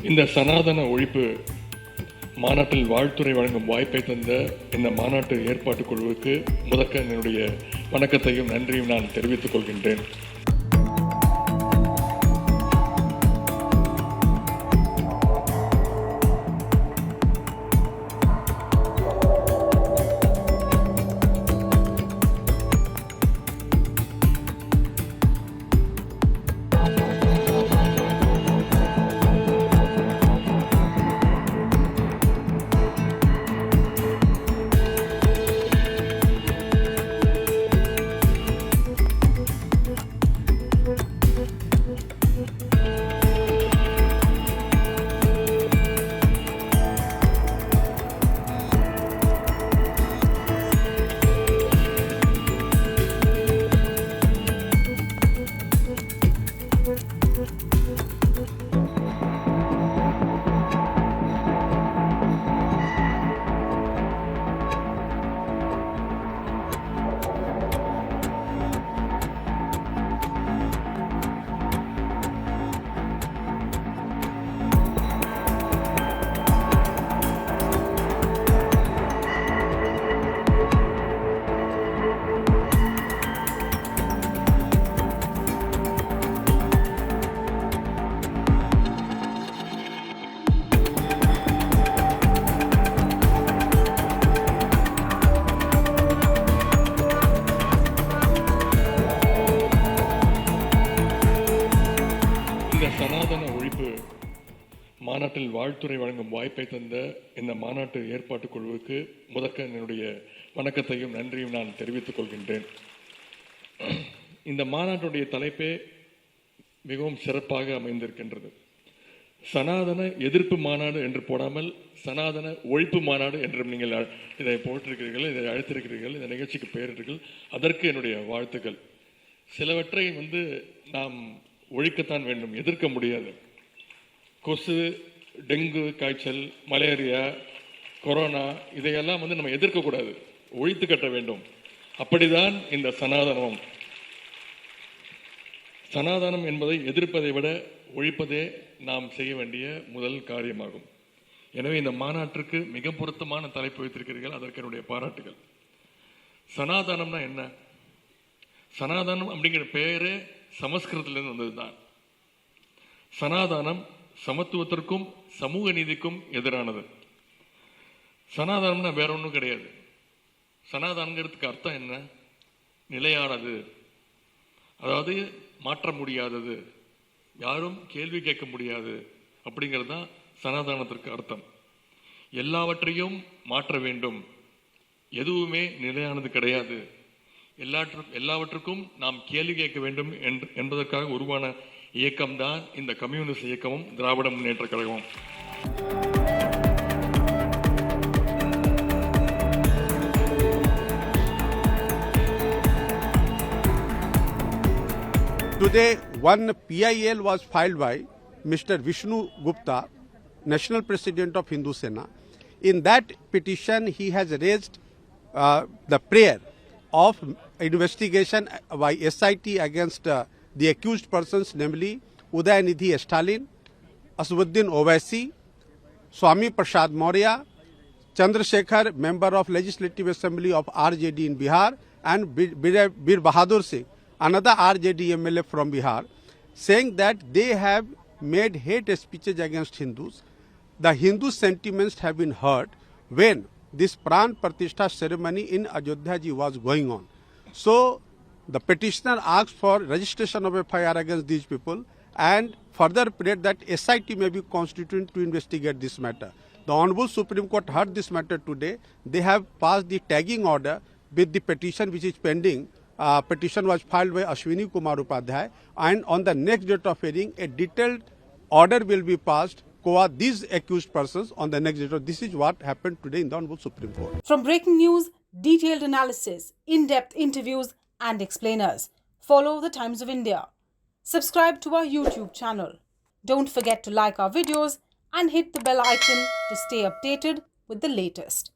இந்த சனாதன ஒழிப்பு மாநாட்டில் வாழ்த்துறை வழங்கும் வாய்ப்பை தந்த இந்த மாநாட்டு ஏற்பாட்டுக் குழுவுக்கு முதற்க என்னுடைய வணக்கத்தையும் நன்றியும் நான் தெரிவித்துக் கொள்கின்றேன். இந்த சனாதன ஒழிப்பு மாநாட்டில் வாழ்த்துறை வழங்கும் வாய்ப்பை தந்த இந்த மாநாட்டு ஏற்பாட்டுக் குழுவுக்கு முதற்க என்னுடைய வணக்கத்தையும் நன்றியும் நான் தெரிவித்துக் கொள்கின்றேன். இந்த மாநாட்டுடைய தலைப்பே மிகவும் சிறப்பாக அமைந்திருக்கின்றது. சனாதன எதிர்ப்பு மாநாடு என்று போடாமல் சனாதன ஒழிப்பு மாநாடு என்றும் நீங்கள் இதை போட்டிருக்கிறீர்கள், இதை அழைத்திருக்கிறீர்கள், இந்த நிகழ்ச்சிக்கு பெயரிட்டீர்கள். அதற்கு என்னுடைய வாழ்த்துக்கள். சிலவற்றை நாம் ஒழிக்கத்தான் வேண்டும், எதிர்க்க முடியாது. கொசு, டெங்கு காய்ச்சல், மலேரியா, கொரோனா இதையெல்லாம் நம்ம எதிர்க்கக்கூடாது, ஒழித்து கட்ட வேண்டும். அப்படிதான் இந்த சனாதனம். சனாதனம் என்பதை எதிர்ப்பதை விட ஒழிப்பதே நாம் செய்ய வேண்டிய முதல் காரியமாகும். எனவே இந்த மாநாட்டிற்கு மிக பொருத்தமான தலைப்பு வைத்திருக்கிறீர்கள், அதற்கு என்னுடைய பாராட்டுகள். சனாதனம்னா என்ன? சனாதனம் அப்படிங்கிற பெயரே சமஸ்கிருதத்திலிருந்து வந்ததுதான். சனாதனம் சமத்துவத்திற்கும் சமூக நீதிக்கும் எதிரானது. சனாதனம்னா வேற ஒன்றும் கிடையாது. சனாதனங்கிறதுக்கு அர்த்தம் என்ன? நிலையானது, அதாவது மாற்ற முடியாதது, யாரும் கேள்வி கேட்க முடியாது அப்படிங்கிறது தான் சனாதனத்திற்கு அர்த்தம். எல்லாவற்றையும் மாற்ற வேண்டும், எதுவுமே நிலையானது கிடையாது, எல்லாவற்றுக்கும் நாம் கேள்வி கேட்க வேண்டும் என்பதற்காக உருவான இயக்கம்தான் இந்த கம்யூனிஸ்ட் இயக்கமும் திராவிட முன்னேற்ற கழகமும். Today, one PIL was filed by Mr. Vishnu Gupta, National President of Hindu Sena. In that petition, he has raised the prayer of investigation by SIT against the accused persons, namely Udayanithi Stalin, Aswaddin Owaisi, Swami Prasad Maurya, Chandrasekhar, member of Legislative Assembly of RJD in Bihar, and Bir Bahadur Singh, another RJD MLA from Bihar, saying that they have made hate speeches against Hindus. The Hindu sentiments have been hurt when this Pran Pratishtha ceremony in Ayodhya ji was going on. So the petitioner asked for registration of FIR against these people and further prayed that SIT may be constituted to investigate this matter. The Honorable Supreme Court heard this matter today. They have passed the tagging order with the petition which is pending. Petition was filed by Ashwini Kumar Upadhyay, and on the next date of hearing, a detailed order will be passed for these accused persons on the next date. This is what happened today in the Honorable Supreme Court. From breaking news, detailed analysis, in-depth interviews and explainers, follow the Times of India. Subscribe to our YouTube channel. Don't forget to like our videos and hit the bell icon to stay updated with the latest.